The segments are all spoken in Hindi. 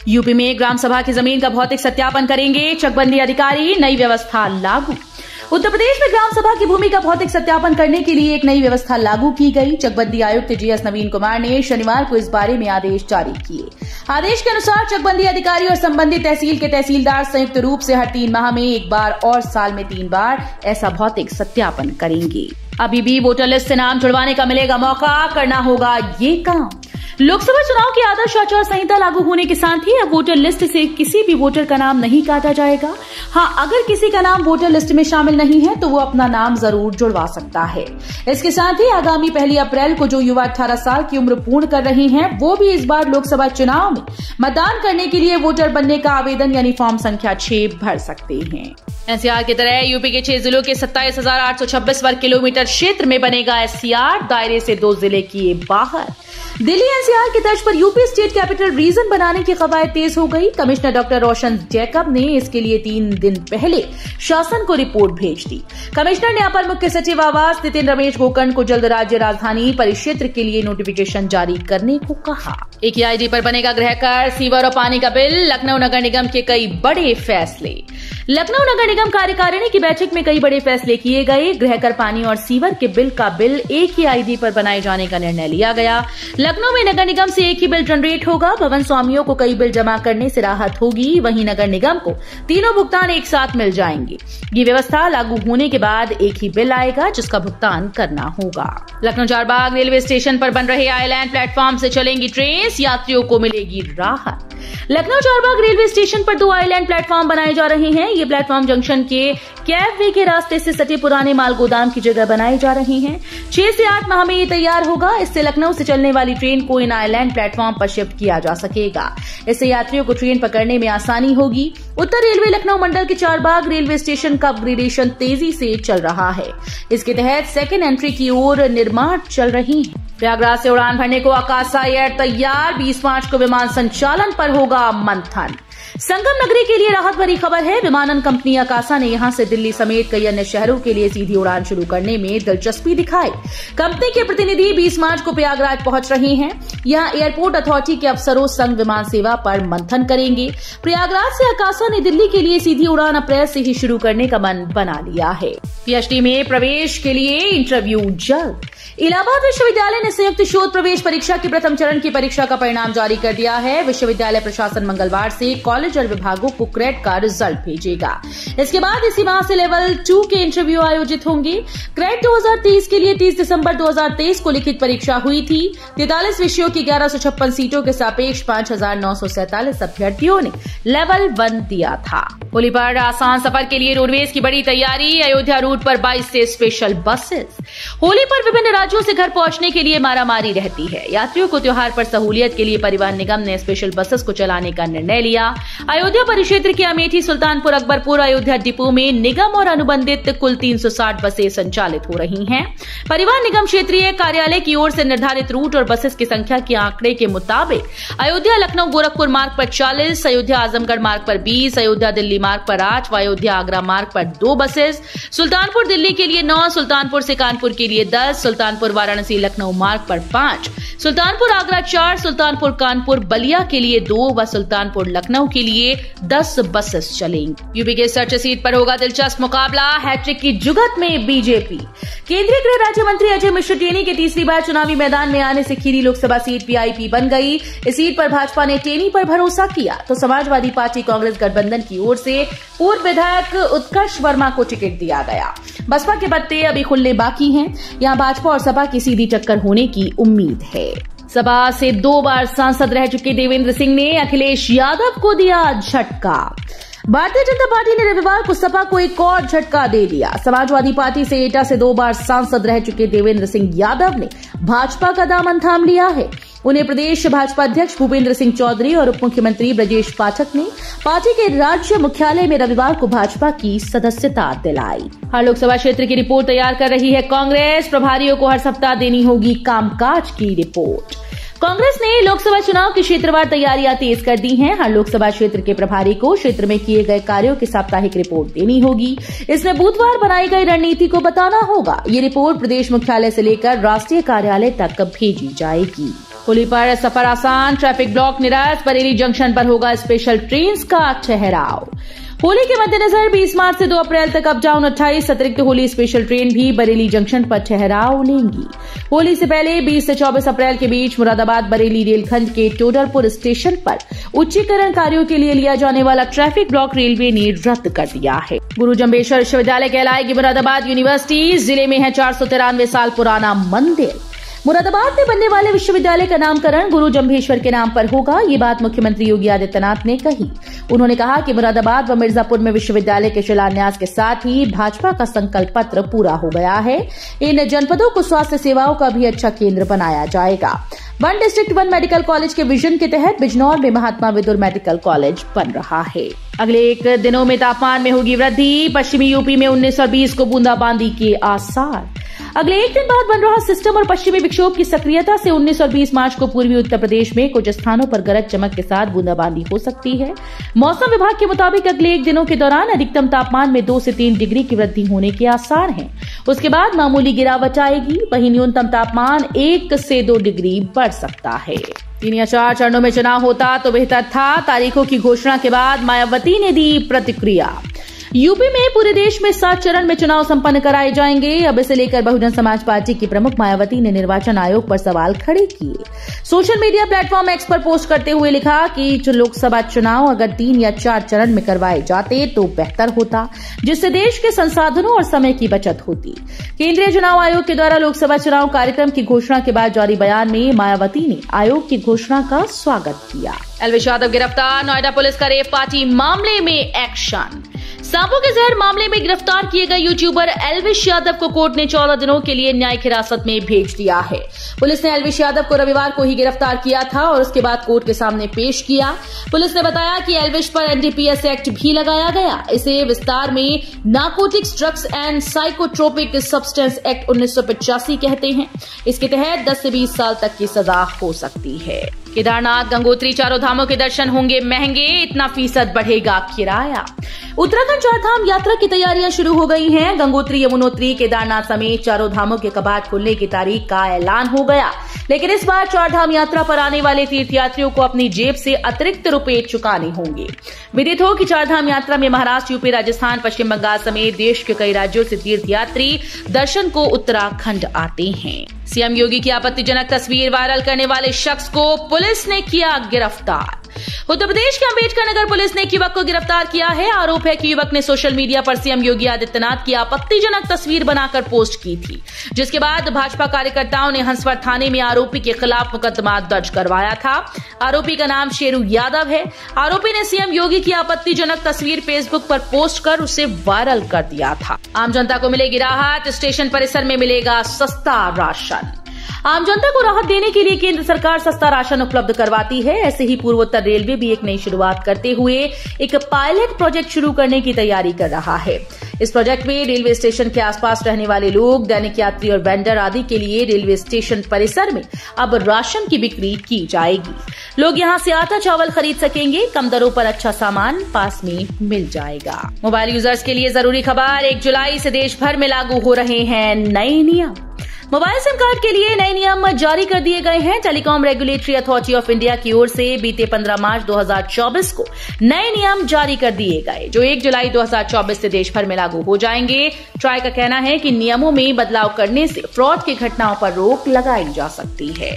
यूपी में ग्राम सभा की जमीन का भौतिक सत्यापन करेंगे चकबंदी अधिकारी, नई व्यवस्था लागू। उत्तर प्रदेश में ग्राम सभा की भूमि का भौतिक सत्यापन करने के लिए एक नई व्यवस्था लागू की गई। चकबंदी आयुक्त जीएस नवीन कुमार ने शनिवार को इस बारे में आदेश जारी किए। आदेश के अनुसार चकबंदी अधिकारी और संबंधित तहसील के तहसीलदार संयुक्त रूप से हर 3 माह में एक बार और साल में 3 बार ऐसा भौतिक सत्यापन करेंगे। अभी भी वोटर लिस्ट से नाम जुड़वाने का मिलेगा मौका, करना होगा ये काम। लोकसभा चुनाव की आदर्श आचार संहिता लागू होने के साथ ही अब वोटर लिस्ट से किसी भी वोटर का नाम नहीं काटा जाएगा। हाँ, अगर किसी का नाम वोटर लिस्ट में शामिल नहीं है तो वो अपना नाम जरूर जुड़वा सकता है। इसके साथ ही आगामी 1 अप्रैल को जो युवा 18 साल की उम्र पूर्ण कर रहे हैं वो भी इस बार लोकसभा चुनाव में मतदान करने के लिए वोटर बनने का आवेदन यानी फॉर्म संख्या 6 भर सकते हैं। एनसीआर की तरह यूपी के 6 जिलों के 27,826 वर्ग किलोमीटर क्षेत्र में बनेगा एससीआर, दायरे से 2 जिले किए बाहर। दिल्ली एनसीआर की तर्ज पर यूपी स्टेट कैपिटल रीजन बनाने की कवायद तेज हो गई। कमिश्नर डॉक्टर रोशन जैकब ने इसके लिए 3 दिन पहले शासन को रिपोर्ट भेज दी। कमिश्नर ने अपर मुख्य सचिव आवास नितिन रमेश गोकर्ण को जल्द राज्य राजधानी परिक्षेत्र के लिए नोटिफिकेशन जारी करने को कहा। एक ही आईडी पर बनेगा गृह कर, सीवर और पानी का बिल। लखनऊ नगर निगम के कई बड़े फैसले। लखनऊ नगर निगम कार्यकारिणी की बैठक में कई बड़े फैसले किए गए। गृह कर, पानी और सीवर के बिल का बिल एक ही आईडी पर बनाए जाने का निर्णय लिया गया। लखनऊ में नगर निगम से एक ही बिल जनरेट होगा। भवन स्वामियों को कई बिल जमा करने से राहत होगी। वहीं नगर निगम को तीनों भुगतान एक साथ मिल जाएंगे। ये व्यवस्था लागू होने के बाद एक ही बिल आएगा जिसका भुगतान करना होगा। लखनऊ चारबाग रेलवे स्टेशन पर बन रहे आइलैंड प्लेटफॉर्म से चलेंगी ट्रेन, यात्रियों को मिलेगी राहत। लखनऊ चारबाग रेलवे स्टेशन पर 2 आइलैंड प्लेटफॉर्म बनाए जा रहे हैं। ये प्लेटफॉर्म जंक्शन के कैब वे के रास्ते से सटे पुराने माल गोदाम की जगह बनाए जा रहे हैं। 6 से 8 माह में ये तैयार होगा। इससे लखनऊ से चलने वाली ट्रेन को इन आइलैंड प्लेटफॉर्म पर शिफ्ट किया जा सकेगा। इससे यात्रियों को ट्रेन पकड़ने में आसानी होगी। उत्तर रेलवे लखनऊ मंडल के चारबाग रेलवे स्टेशन का अपग्रेडेशन तेजी से चल रहा है। इसके तहत सेकेंड एंट्री की ओर निर्माण चल रही है। प्रयागराज से उड़ान भरने को आकाशा एयर तैयार। 20 मार्च को विमान संचालन पर होगा मंथन। संगम नगरी के लिए राहत भरी खबर है। विमानन कंपनी आकाशा ने यहां से दिल्ली समेत कई अन्य शहरों के लिए सीधी उड़ान शुरू करने में दिलचस्पी दिखाई। कंपनी के प्रतिनिधि 20 मार्च को प्रयागराज पहुंच रहे हैं। यहां एयरपोर्ट अथॉरिटी के अफसरों संग विमान सेवा पर मंथन करेंगे। प्रयागराज से आकाशा ने दिल्ली के लिए सीधी उड़ान अप्रैल से ही शुरू करने का मन बना लिया है। पीएचडी में प्रवेश के लिए इंटरव्यू जल्द। इलाहाबाद विश्वविद्यालय ने संयुक्त शोध प्रवेश परीक्षा के प्रथम चरण की परीक्षा का परिणाम जारी कर दिया है। विश्वविद्यालय प्रशासन मंगलवार से कॉलेज और विभागों को क्रेट का रिजल्ट भेजेगा। इसके बाद इसी माह से लेवल 2 के इंटरव्यू आयोजित होंगे। क्रेट 2023 के लिए 30 दिसंबर 2023 को लिखित परीक्षा हुई थी। 43 विषयों की 1156 सीटों के सापेक्ष 5,947 अभ्यर्थियों ने लेवल 1 दिया था। होली पर आसान सफर के लिए रोडवेज की बड़ी तैयारी। अयोध्या रूट पर 22 से स्पेशल बसेस। होली पर विभिन्न राज्यों से घर पहुंचने के लिए मारामारी रहती है। यात्रियों को त्योहार पर सहूलियत के लिए परिवहन निगम ने स्पेशल बसेस को चलाने का निर्णय लिया। अयोध्या परिक्षेत्र के अमेठी, सुल्तानपुर, अकबरपुर, अयोध्या डिपो में निगम और अनुबंधित कुल 360 बसें संचालित हो रही हैं। परिवहन निगम क्षेत्रीय कार्यालय की ओर से निर्धारित रूट और बसेस की संख्या के आंकड़े के मुताबिक अयोध्या लखनऊ गोरखपुर मार्ग पर 40, अयोध्या आजमगढ़ मार्ग पर 20, अयोध्या दिल्ली मार्ग पर 8 व अयोध्या आगरा मार्ग पर 2 बसेस, सुल्तानपुर दिल्ली के लिए 9, सुल्तानपुर से कानपुर के लिए 10, सुल्तानपुर वाराणसी लखनऊ मार्ग पर 5, सुल्तानपुर आगरा 4, सुल्तानपुर कानपुर बलिया के लिए 2 व सुल्तानपुर लखनऊ के लिए 10 बसेस चलेंगी। यूपी के सर्च सीट पर होगा दिलचस्प मुकाबला। हैट्रिक की जुगत में बीजेपी। केंद्रीय गृह राज्य मंत्री अजय मिश्र टेनी के तीसरी बार चुनावी मैदान में आने से खीरी लोकसभा सीट वीआईपी बन गई। इस सीट पर भाजपा ने टेनी पर भरोसा किया तो समाजवादी पार्टी कांग्रेस गठबंधन की ओर से पूर्व विधायक उत्कर्ष वर्मा को टिकट दिया गया। बसपा के पत्ते अभी खुलने बाकी हैं। यहां भाजपा और सपा की सीधी टक्कर होने की उम्मीद है। सपा से 2 बार सांसद रह चुके देवेंद्र सिंह ने अखिलेश यादव को दिया झटका। भारतीय जनता पार्टी ने रविवार को सपा को एक और झटका दे दिया। समाजवादी पार्टी से एटा से 2 बार सांसद रह चुके देवेंद्र सिंह यादव ने भाजपा का दामन थाम लिया है। उन्हें प्रदेश भाजपा अध्यक्ष भूपेंद्र सिंह चौधरी और उप मुख्यमंत्री ब्रजेश पाठक ने पार्टी के राज्य मुख्यालय में रविवार को भाजपा की सदस्यता दिलाई। हर लोकसभा क्षेत्र की रिपोर्ट तैयार कर रही है कांग्रेस। प्रभारियों को हर सप्ताह देनी होगी कामकाज की रिपोर्ट। कांग्रेस ने लोकसभा चुनाव की क्षेत्रवार तैयारियां तेज कर दी हैं। हर लोकसभा क्षेत्र के प्रभारी को क्षेत्र में किए गए कार्यों की साप्ताहिक रिपोर्ट देनी होगी। इसमें बुधवार बनाई गई रणनीति को बताना होगा। ये रिपोर्ट प्रदेश मुख्यालय से लेकर राष्ट्रीय कार्यालय तक भेजी जाएगी। होली पर सफर आसान, ट्रैफिक ब्लॉक निरस्त, बरेली जंक्शन पर होगा स्पेशल ट्रेन का ठहराव। होली के मद्देनजर 20 मार्च से 2 अप्रैल तक अप डाउन 28 अतिरिक्त होली स्पेशल ट्रेन भी बरेली जंक्शन पर ठहराव लेंगी। होली से पहले 20 से 24 अप्रैल के बीच मुरादाबाद बरेली रेलखंड के टोडरपुर स्टेशन पर उच्चीकरण कार्यों के लिए लिया जाने वाला ट्रैफिक ब्लॉक रेलवे ने रद्द कर दिया है। गुरु जम्भेश्वर विश्वविद्यालय कहलाएगी मुरादाबाद यूनिवर्सिटी। जिले में है 493 साल पुराना मंदिर। मुरादाबाद में बनने वाले विश्वविद्यालय का नामकरण गुरु जम्भेश्वर के नाम पर होगा। ये बात मुख्यमंत्री योगी आदित्यनाथ ने कही। उन्होंने कहा कि मुरादाबाद व मिर्जापुर में विश्वविद्यालय के शिलान्यास के साथ ही भाजपा का संकल्प पत्र पूरा हो गया है। इन जनपदों को स्वास्थ्य सेवाओं का भी अच्छा केंद्र बनाया जाएगा। 1 डिस्ट्रिक्ट 1 मेडिकल कॉलेज के विजन के तहत बिजनौर में महात्मा विदुर मेडिकल कॉलेज बन रहा है। अगले 1 दिनों में तापमान में होगी वृद्धि। पश्चिमी यूपी में 19 और 20 को बूंदाबांदी के आसार। अगले 1 दिन बाद बन रहा सिस्टम और पश्चिमी विक्षोभ की सक्रियता से 19 और 20 मार्च को पूर्वी उत्तर प्रदेश में कुछ स्थानों पर गरज चमक के साथ बूंदाबांदी हो सकती है। मौसम विभाग के मुताबिक अगले 1 दिनों के दौरान अधिकतम तापमान में 2 से 3 डिग्री की वृद्धि होने के आसार हैं। उसके बाद मामूली गिरावट आएगी। वहीं न्यूनतम तापमान 1 से 2 डिग्री बढ़ सकता है। 3 या 4 चरणों में चुनाव होता तो बेहतर था। तारीखों की घोषणा के बाद मायावती ने दी प्रतिक्रिया। यूपी में पूरे देश में 7 चरण में चुनाव संपन्न कराए जाएंगे। अब इसे लेकर बहुजन समाज पार्टी की प्रमुख मायावती ने निर्वाचन आयोग पर सवाल खड़े किए। सोशल मीडिया प्लेटफॉर्म एक्स पर पोस्ट करते हुए लिखा कि लोकसभा चुनाव अगर 3 या 4 चरण में करवाए जाते तो बेहतर होता, जिससे देश के संसाधनों और समय की बचत होती। केंद्रीय चुनाव आयोग के द्वारा लोकसभा चुनाव कार्यक्रम की घोषणा के बाद जारी बयान में मायावती ने आयोग की घोषणा का स्वागत किया। एल्विश यादव गिरफ्तार। नोएडा पुलिस का रेप पार्टी मामले में एक्शन। सांपों के जहर मामले में गिरफ्तार किए गए यूट्यूबर एल्विश यादव को कोर्ट ने 14 दिनों के लिए न्यायिक हिरासत में भेज दिया है। पुलिस ने एल्विश यादव को रविवार को ही गिरफ्तार किया था और उसके बाद कोर्ट के सामने पेश किया। पुलिस ने बताया कि एल्विश पर एनडीपीएस एक्ट भी लगाया गया। इसे विस्तार में narcotics, drugs and psychotropic substance act 1985 कहते हैं। इसके तहत 10 से 20 साल तक की सजा हो सकती है। केदारनाथ, गंगोत्री, चारों धामों के दर्शन होंगे महंगे, इतना फीसद बढ़ेगा किराया। उत्तराखंड 4 धाम यात्रा की तैयारियां शुरू हो गई हैं। गंगोत्री, यमुनोत्री, केदारनाथ समेत चारों धामों के कपाट खुलने की तारीख का ऐलान हो गया। लेकिन इस बार 4 धाम यात्रा पर आने वाले तीर्थयात्रियों को अपनी जेब से अतिरिक्त रुपए चुकाने होंगे। विदित हो कि 4 धाम यात्रा में महाराष्ट्र, यूपी, राजस्थान, पश्चिम बंगाल समेत देश के कई राज्यों से तीर्थयात्री दर्शन को उत्तराखंड आते हैं। सीएम योगी की आपत्तिजनक तस्वीर वायरल करने वाले शख्स को पुलिस ने किया गिरफ्तार। उत्तर प्रदेश के अंबेडकर नगर पुलिस ने एक युवक को गिरफ्तार किया है। आरोप है कि युवक ने सोशल मीडिया पर सीएम योगी आदित्यनाथ की आपत्तिजनक तस्वीर बनाकर पोस्ट की थी, जिसके बाद भाजपा कार्यकर्ताओं ने हंसवर थाने में आरोपी के खिलाफ मुकदमा दर्ज करवाया था। आरोपी का नाम शेरू यादव है। आरोपी ने सीएम योगी की आपत्तिजनक तस्वीर फेसबुक पर पोस्ट कर उसे वायरल कर दिया था। आम जनता को मिलेगी राहत। स्टेशन परिसर में मिलेगा सस्ता राशन। आम जनता को राहत देने के लिए केंद्र सरकार सस्ता राशन उपलब्ध करवाती है। ऐसे ही पूर्वोत्तर रेलवे भी एक नई शुरुआत करते हुए एक पायलट प्रोजेक्ट शुरू करने की तैयारी कर रहा है। इस प्रोजेक्ट में रेलवे स्टेशन के आसपास रहने वाले लोग, दैनिक यात्री और वेंडर आदि के लिए रेलवे स्टेशन परिसर में अब राशन की बिक्री की जाएगी। लोग यहां से आटा चावल खरीद सकेंगे। कम दरों पर अच्छा सामान पास में मिल जाएगा। मोबाइल यूजर्स के लिए जरूरी खबर। 1 जुलाई से देश भर में लागू हो रहे हैं नए नियम। मोबाइल सिम कार्ड के लिए नए नियम जारी कर दिए गए हैं। Telecom regulatory authority of India की ओर से बीते 15 मार्च 2024 को नए नियम जारी कर दिए गए, जो 1 जुलाई 2024 से देश भर में लागू हो जाएंगे। ट्राई का कहना है कि नियमों में बदलाव करने से फ्रॉड की घटनाओं पर रोक लगाई जा सकती है।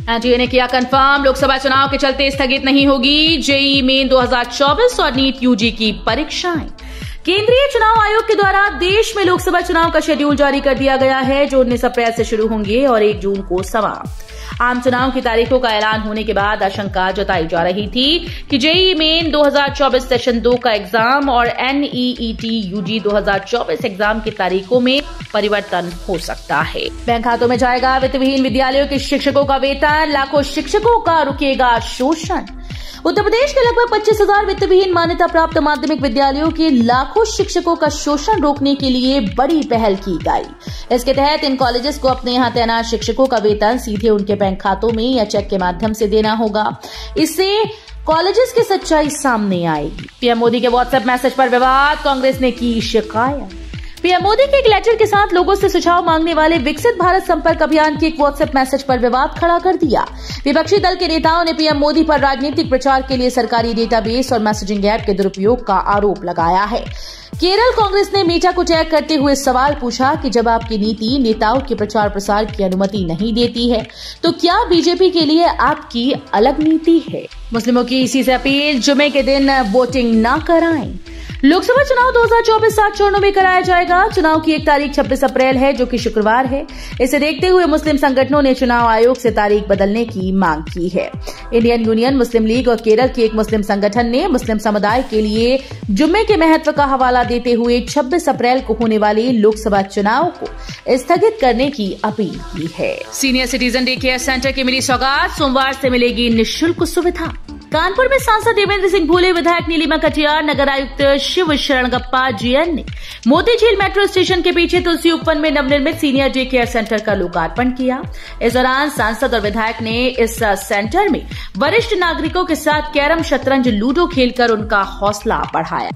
एनटीए ने किया कंफर्म, लोकसभा चुनाव के चलते स्थगित नहीं होगी जेईई मेन 2024 और नीट यूजी की परीक्षाएं। केंद्रीय चुनाव आयोग के द्वारा देश में लोकसभा चुनाव का शेड्यूल जारी कर दिया गया है, जो 19 अप्रैल से शुरू होंगे और 1 जून को समाप्त। आम चुनाव की तारीखों का ऐलान होने के बाद आशंका जताई जा रही थी कि जेईई मेन 2024 सेशन 2 का एग्जाम और एनईईटी यूजी 2024 एग्जाम की तारीखों में परिवर्तन हो सकता है। बैंक खातों में जाएगा वित्तविहीन विद्यालयों के शिक्षकों का वेतन। लाखों शिक्षकों का रुकेगा शोषण। उत्तर प्रदेश के लगभग 25,000 वित्तविहीन मान्यता प्राप्त माध्यमिक विद्यालयों के लाखों शिक्षकों का शोषण रोकने के लिए बड़ी पहल की गई। इसके तहत इन कॉलेजेस को अपने यहां तैनात शिक्षकों का वेतन सीधे उनके बैंक खातों में या चेक के माध्यम से देना होगा। इससे कॉलेजेस की सच्चाई सामने आएगी। पीएम मोदी के व्हाट्सएप मैसेज पर विवाद। कांग्रेस ने की शिकायत। पीएम मोदी के एक लेटर के साथ लोगों से सुझाव मांगने वाले विकसित भारत संपर्क अभियान के एक व्हाट्सएप मैसेज पर विवाद खड़ा कर दिया। विपक्षी दल के नेताओं ने पीएम मोदी पर राजनीतिक प्रचार के लिए सरकारी डेटाबेस और मैसेजिंग ऐप के दुरुपयोग का आरोप लगाया है। केरल कांग्रेस ने मीडिया को टैग करते हुए सवाल पूछा कि जब आपकी नीति नेताओं के प्रचार प्रसार की अनुमति नहीं देती है तो क्या बीजेपी के लिए आपकी अलग नीति है? मुस्लिमों की इसी से अपील, जुमे के दिन वोटिंग न कराएं। लोकसभा चुनाव 2024 7 चरणों में कराया जाएगा। चुनाव की एक तारीख 26 अप्रैल है, जो कि शुक्रवार है। इसे देखते हुए मुस्लिम संगठनों ने चुनाव आयोग से तारीख बदलने की मांग की है। इंडियन यूनियन मुस्लिम लीग और केरल के एक मुस्लिम संगठन ने मुस्लिम समुदाय के लिए जुम्मे के महत्व का हवाला देते हुए 26 अप्रैल को होने वाले लोकसभा चुनाव को स्थगित करने की अपील की है। Senior citizen day care centre की मिली सौगात, सोमवार से मिलेगी निःशुल्क सुविधा। कानपुर में सांसद देवेंद्र सिंह भूले, विधायक नीलिमा कटियार, नगर आयुक्त शिव शरणगप्पा जीएन ने मोती झील मेट्रो स्टेशन के पीछे तुलसी उपवन में नवनिर्मित सीनियर डे केयर सेंटर का लोकार्पण किया। इस दौरान सांसद और विधायक ने इस सेंटर में वरिष्ठ नागरिकों के साथ कैरम, शतरंज, लूडो खेलकर उनका हौसला बढ़ाया।